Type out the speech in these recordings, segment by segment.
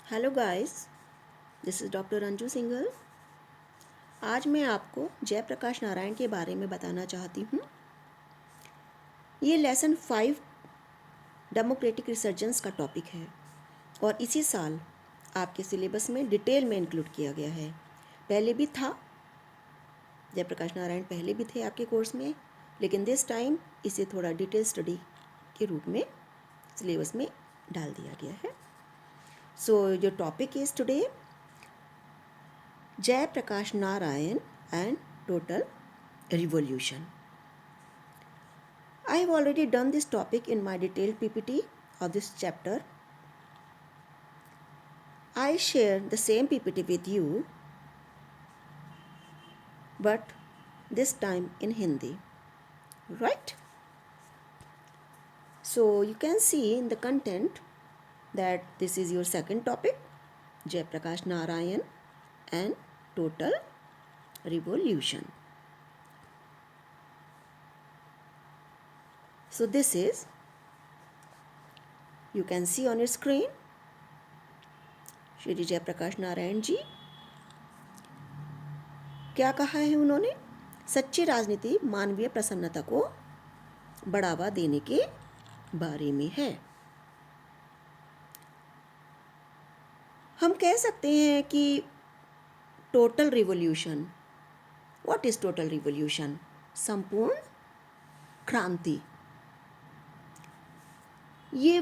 Hello guys, this is doctor Anju Singhal. आज मैं आपको जयप्रकाश नारायण के बारे में बताना चाहती हूँ। ये लेसन 5 डेमोक्रेटिक रिसर्जेंस का टॉपिक है और इसी साल आपके सिलेबस में डिटेल में इंक्लूड किया गया है। पहले भी था, जयप्रकाश नारायण पहले भी थे आपके कोर्स में, लेकिन दिस टाइम इसे थोड़ा डिटेल स्टडी के रूप में सिलेबस में डाल दिया गया है। सो जो topic is today Jayaprakash Narayan and total revolution. I have already done this topic in my detailed PPT of this chapter. I share the same PPT with you, but this time in Hindi, right? So you can see in the content that this is your second topic, Jayaprakash Narayan and total revolution. So this is, you can see on your screen, Shri Jayaprakash Narayan ji. क्या कहा है उन्होंने? सच्ची राजनीति मानवीय प्रसन्नता को बढ़ावा देने के बारे में है। हम कह सकते हैं कि total revolution, what is total revolution? संपूर्ण क्रांति। ये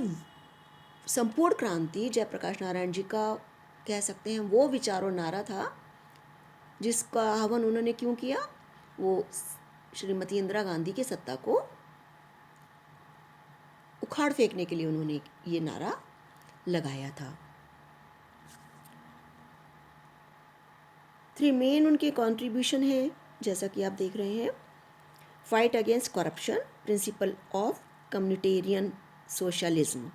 संपूर्ण क्रांति जयप्रकाश नारायण जी का कह सकते हैं वो विचार और नारा था जिसका आह्वान उन्होंने क्यों किया? वो श्रीमती इंदिरा गांधी की सत्ता को उखाड़ फेंकने के लिए उन्होंने ये नारा लगाया था। 3 मेन उनके कंट्रीब्यूशन है, जैसा कि आप देख रहे हैं। Fight against corruption, principle of communitarian socialism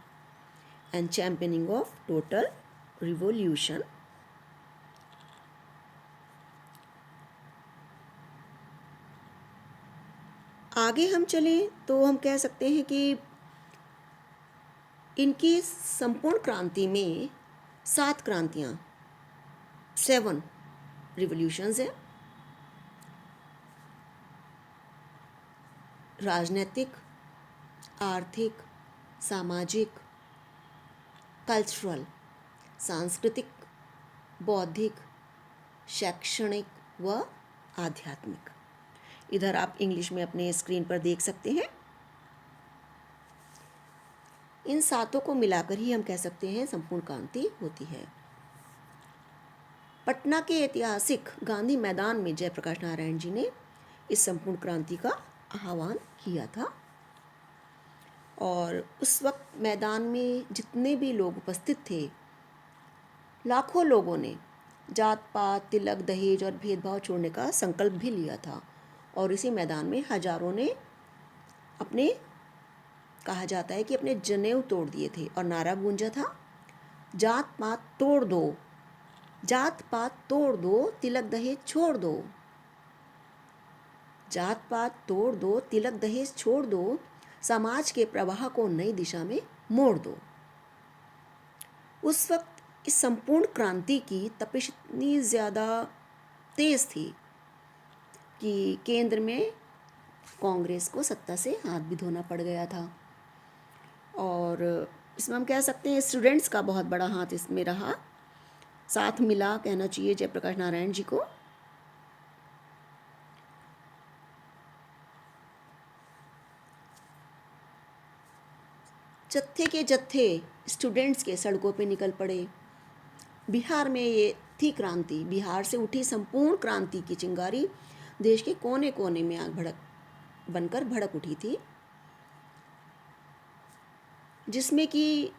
and championing of total revolution. आगे हम चले तो हम कह सकते हैं कि इनकी संपूर्ण क्रांति में 7 क्रांतियाँ, 7 रिवॉल्यूशंस हैं। राजनीतिक, आर्थिक, सामाजिक, कल्चरल, सांस्कृतिक, बौद्धिक, शैक्षणिक व आध्यात्मिक। इधर आप इंग्लिश में अपने स्क्रीन पर देख सकते हैं। इन 7 को मिलाकर ही हम कह सकते हैं संपूर्ण क्रांति होती है। पटना के ऐतिहासिक गांधी मैदान में जयप्रकाश नारायण जी ने इस संपूर्ण क्रांति का आह्वान किया था और उस वक्त मैदान में जितने भी लोग उपस्थित थे, लाखों लोगों ने जात पात, तिलक, दहेज और भेदभाव छोड़ने का संकल्प भी लिया था और इसी मैदान में हजारों ने अपने, कहा जाता है कि अपने जनेऊ तोड़ दिए थे और नारा गूंजा था, जात पात तोड़ दो, जात पात तोड़ दो, तिलक दहेज छोड़ दो। जात पात तोड़ दो, तिलक दहेज छोड़ दो, समाज के प्रवाह को नई दिशा में मोड़ दो। उस वक्त इस संपूर्ण क्रांति की तपिश इतनी ज़्यादा तेज थी कि केंद्र में कांग्रेस को सत्ता से हाथ भी धोना पड़ गया था और इसमें हम कह सकते हैं स्टूडेंट्स का बहुत बड़ा हाथ इसमें रहा, साथ मिला कहना चाहिए जयप्रकाश नारायण जी को। जत्थे के जत्थे स्टूडेंट्स के सड़कों पे निकल पड़े। बिहार में ये थी क्रांति, बिहार से उठी संपूर्ण क्रांति की चिंगारी देश के कोने कोने में आग भड़क बनकर भड़क उठी थी, जिसमें कि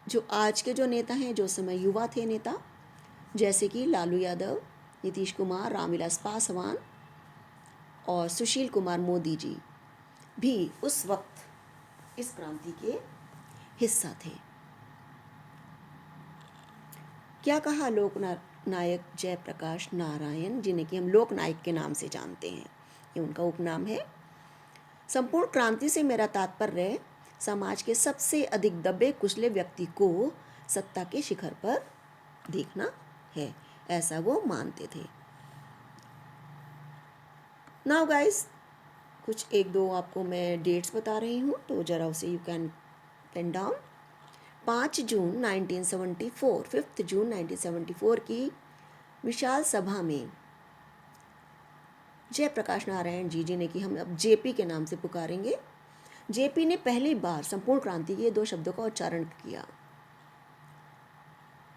जो आज के जो नेता हैं, जो समय युवा थे नेता, जैसे कि लालू यादव, नीतीश कुमार, रामविलास पासवान और सुशील कुमार मोदी जी भी उस वक्त इस क्रांति के हिस्सा थे। क्या कहा लोकनायक जयप्रकाश नारायण, जिन्हें कि हम लोकनायक के नाम से जानते हैं, ये उनका उपनाम है। संपूर्ण क्रांति से मेरा तात्पर्य समाज के सबसे अधिक दबे कुचले व्यक्ति को सत्ता के शिखर पर देखना है, ऐसा वो मानते थे। नाउ गाइस, कुछ एक दो आपको मैं डेट्स बता रही हूँ, तो ज़रा उसे यू कैन पेन डाउन। 5 जून 1974, 5 जून 1974 की विशाल सभा में जयप्रकाश नारायण जी ने, कि हम अब जेपी के नाम से पुकारेंगे, जेपी ने पहली बार संपूर्ण क्रांति के 2 शब्दों का उच्चारण किया।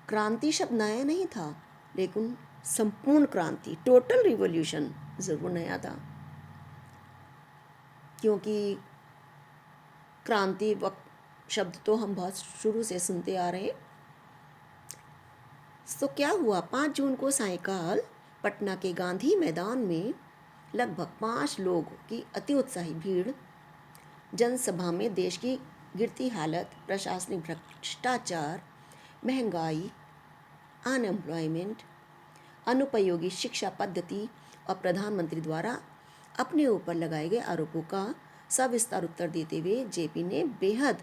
क्रांति शब्द नया नहीं था, लेकिन संपूर्ण क्रांति, टोटल रिवॉल्यूशन ज़रूर नया था, क्योंकि क्रांति वक्त शब्द तो हम बहुत शुरू से सुनते आ रहे हैं। तो क्या हुआ, 5 जून को सायंकाल पटना के गांधी मैदान में लगभग 5 लोगों की अति उत्साही भीड़ जनसभा में देश की गिरती हालत, प्रशासनिक भ्रष्टाचार, महंगाई, अनएम्प्लॉयमेंट, अनुपयोगी शिक्षा पद्धति और प्रधानमंत्री द्वारा अपने ऊपर लगाए गए आरोपों का सविस्तार उत्तर देते हुए जेपी ने बेहद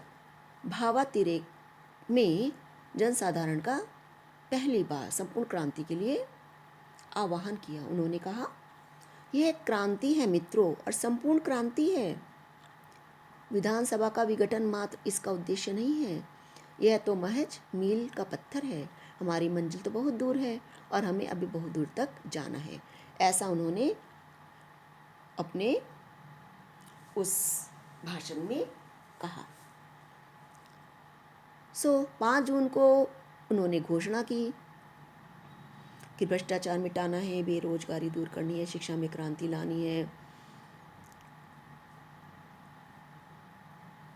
भावातिरेक में जनसाधारण का पहली बार संपूर्ण क्रांति के लिए आह्वान किया। उन्होंने कहा, यह क्रांति है मित्रों, और संपूर्ण क्रांति है। विधानसभा का विघटन मात्र इसका उद्देश्य नहीं है, यह तो महज मील का पत्थर है। हमारी मंजिल तो बहुत दूर है और हमें अभी बहुत दूर तक जाना है। ऐसा उन्होंने अपने उस भाषण में कहा। 5 जून को उन्होंने घोषणा की कि भ्रष्टाचार मिटाना है, बेरोजगारी दूर करनी है, शिक्षा में क्रांति लानी है।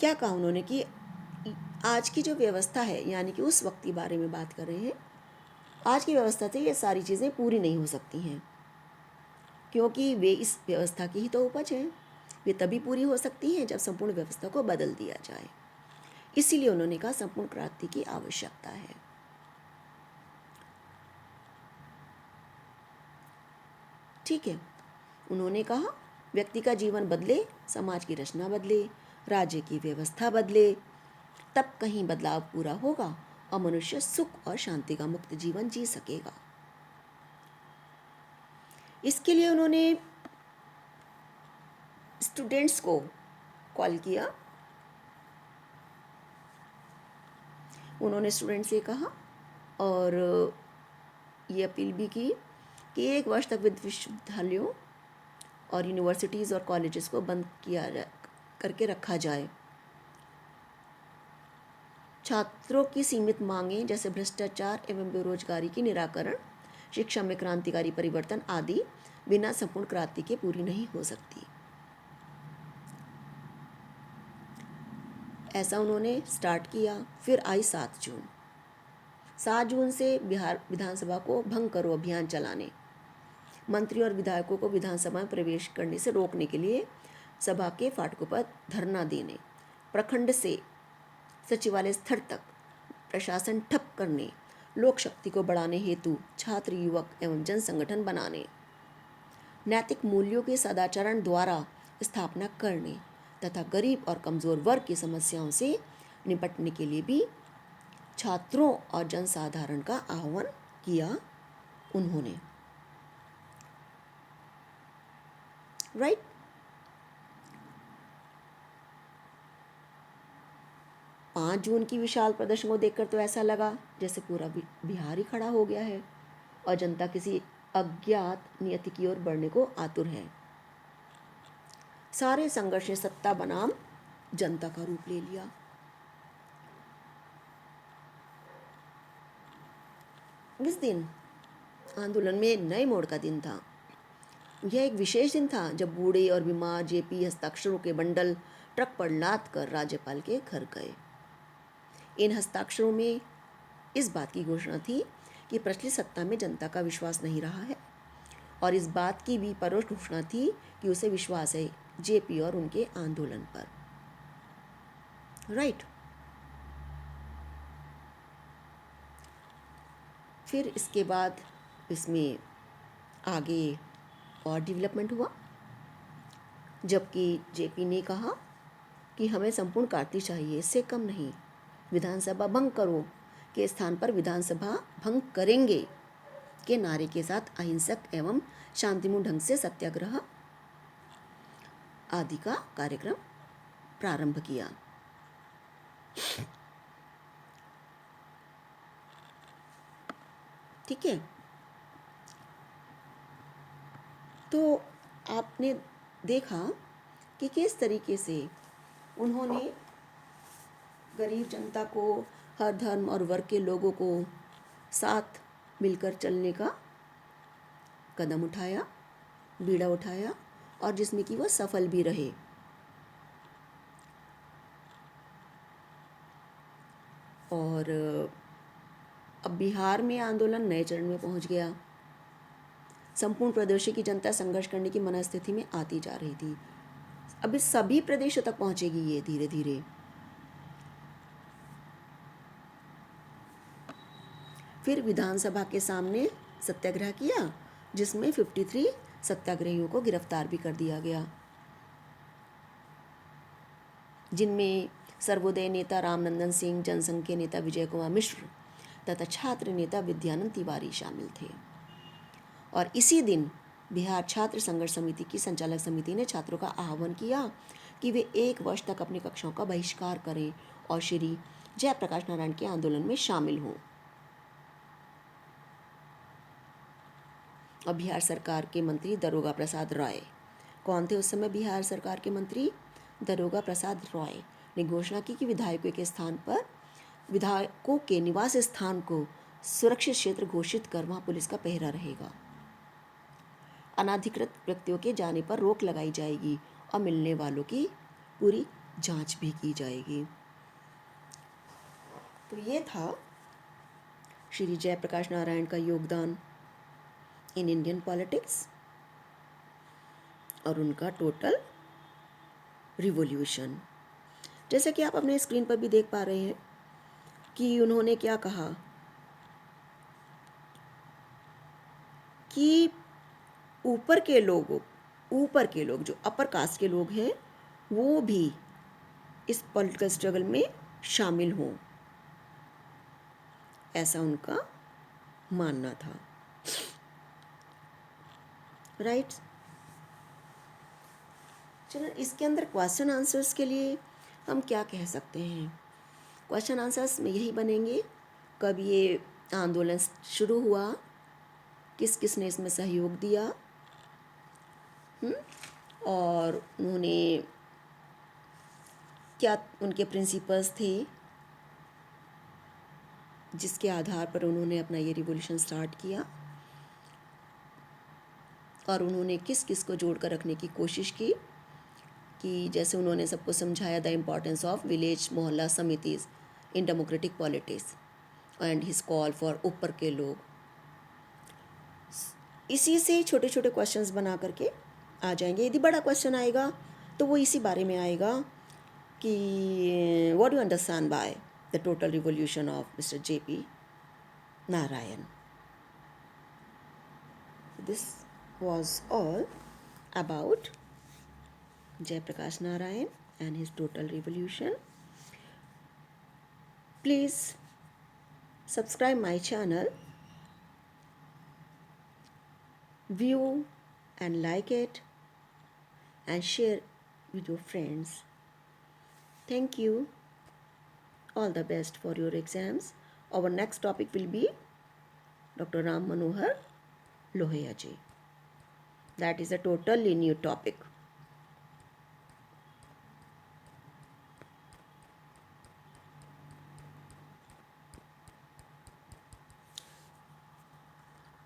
क्या कहा उन्होंने कि आज की जो व्यवस्था है, यानी कि उस वक्त के बारे में बात कर रहे हैं, आज की व्यवस्था से ये सारी चीज़ें पूरी नहीं हो सकती हैं, क्योंकि वे इस व्यवस्था की ही तो उपज हैं। वे तभी पूरी हो सकती हैं जब संपूर्ण व्यवस्था को बदल दिया जाए। इसीलिए उन्होंने कहा संपूर्ण क्रांति की आवश्यकता है। ठीक है, उन्होंने कहा व्यक्ति का जीवन बदले, समाज की रचना बदले, राज्य की व्यवस्था बदले, तब कहीं बदलाव पूरा होगा और मनुष्य सुख और शांति का मुक्त जीवन जी सकेगा। इसके लिए उन्होंने स्टूडेंट्स को कॉल किया। उन्होंने स्टूडेंट से कहा और ये अपील भी की कि 1 वर्ष तक विश्वविद्यालयों और यूनिवर्सिटीज़ और कॉलेजेस को बंद करके रखा जाए। छात्रों की सीमित मांगें जैसे भ्रष्टाचार एवं बेरोजगारी की निराकरण, शिक्षा में क्रांतिकारी परिवर्तन आदि बिना संपूर्ण क्रांति के पूरी नहीं हो सकती। ऐसा उन्होंने स्टार्ट किया। फिर आई 7 जून। 7 जून से बिहार विधानसभा को भंग करो अभियान चलाने, मंत्री और विधायकों को विधानसभा में प्रवेश करने से रोकने के लिए सभा के फाटकों पर धरना देने, प्रखंड से सचिवालय स्तर तक प्रशासन ठप करने, लोक शक्ति को बढ़ाने हेतु छात्र, युवक एवं जन संगठन बनाने, नैतिक मूल्यों के सदाचरण द्वारा स्थापना करने तथा गरीब और कमज़ोर वर्ग की समस्याओं से निपटने के लिए भी छात्रों और जनसाधारण का आह्वान किया उन्होंने। राइट। पाँच जून की विशाल प्रदर्शन को देखकर तो ऐसा लगा जैसे पूरा बिहार ही खड़ा हो गया है और जनता किसी अज्ञात नियति की ओर बढ़ने को आतुर है। सारे संघर्ष ने सत्ता बनाम जनता का रूप ले लिया। इस दिन आंदोलन में नए मोड़ का दिन था। यह एक विशेष दिन था जब बूढ़े और बीमार जेपी हस्ताक्षरों के बंडल ट्रक पर लाद कर राज्यपाल के घर गए। इन हस्ताक्षरों में इस बात की घोषणा थी कि प्रचलित सत्ता में जनता का विश्वास नहीं रहा है, और इस बात की भी परोक्ष घोषणा थी कि उसे विश्वास है जेपी और उनके आंदोलन पर। राइट। फिर इसके बाद इसमें आगे और डेवलपमेंट हुआ, जबकि जेपी ने कहा कि हमें संपूर्ण क्रांति चाहिए, इससे कम नहीं। विधानसभा भंग करो के स्थान पर विधानसभा भंग करेंगे के नारे के साथ अहिंसक एवं शांतिपूर्ण ढंग से सत्याग्रह आदि का कार्यक्रम प्रारंभ किया। ठीक है, तो आपने देखा कि किस तरीके से उन्होंने गरीब जनता को, हर धर्म और वर्ग के लोगों को साथ मिलकर चलने का कदम उठाया, बीड़ा उठाया, और जिसमें कि वह सफल भी रहे। और अब बिहार में आंदोलन नए चरण में पहुंच गया। संपूर्ण प्रदेशों की जनता संघर्ष करने की मनस्थिति में आती जा रही थी। अब इस सभी प्रदेशों तक पहुंचेगी ये धीरे धीरे। फिर विधानसभा के सामने सत्याग्रह किया, जिसमें 53 सत्याग्रहियों को गिरफ्तार भी कर दिया गया, जिनमें सर्वोदय नेता रामनंदन सिंह, जनसंघ के नेता विजय कुमार मिश्र तथा छात्र नेता विद्यानंद तिवारी शामिल थे। और इसी दिन बिहार छात्र संघर्ष समिति की संचालक समिति ने छात्रों का आह्वान किया कि वे 1 वर्ष तक अपनी कक्षाओं का बहिष्कार करें और श्री जयप्रकाश नारायण के आंदोलन में शामिल हों। और बिहार सरकार के मंत्री दरोगा प्रसाद रॉय, कौन थे उस समय बिहार सरकार के मंत्री? दरोगा प्रसाद रॉय ने घोषणा की कि विधायकों के निवास स्थान को सुरक्षित क्षेत्र घोषित कर वहां पुलिस का पहरा रहेगा। अनाधिकृत व्यक्तियों के जाने पर रोक लगाई जाएगी और मिलने वालों की पूरी जांच भी की जाएगी। तो ये था श्री जयप्रकाश नारायण का योगदान इन इंडियन पॉलिटिक्स और उनका टोटल रिवॉल्यूशन। जैसे कि आप अपने स्क्रीन पर भी देख पा रहे हैं कि उन्होंने क्या कहा कि ऊपर के लोग जो अपर कास्ट के लोग हैं वो भी इस पॉलिटिकल स्ट्रगल में शामिल हों, ऐसा उनका मानना था। राइट। चलो, इसके अंदर क्वेश्चन आंसर्स के लिए हम क्या कह सकते हैं? क्वेश्चन आंसर्स में यही बनेंगे, कब ये आंदोलन शुरू हुआ, किस किस ने इसमें सहयोग दिया, और उन्होंने क्या उनके प्रिंसिपल्स थे जिसके आधार पर उन्होंने अपना ये रिवॉल्यूशन स्टार्ट किया, और उन्होंने किस किस को जोड़ कर रखने की कोशिश की, कि जैसे उन्होंने सबको समझाया the importance of village mohalla समितिज़ in democratic politics and his call for ऊपर के लोग। इसी से छोटे छोटे क्वेश्चंस बना करके आ जाएंगे। यदि बड़ा क्वेश्चन आएगा तो वो इसी बारे में आएगा कि what do understand by the total revolution of mister JP Narayan. This was all about Jayaprakash Narayan and his total revolution. Please subscribe my channel, view and like it, and share with your friends. Thank you. All the best for your exams. Our next topic will be Dr. Ram Manohar Lohia ji. That is a totally new topic.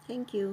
Thank you.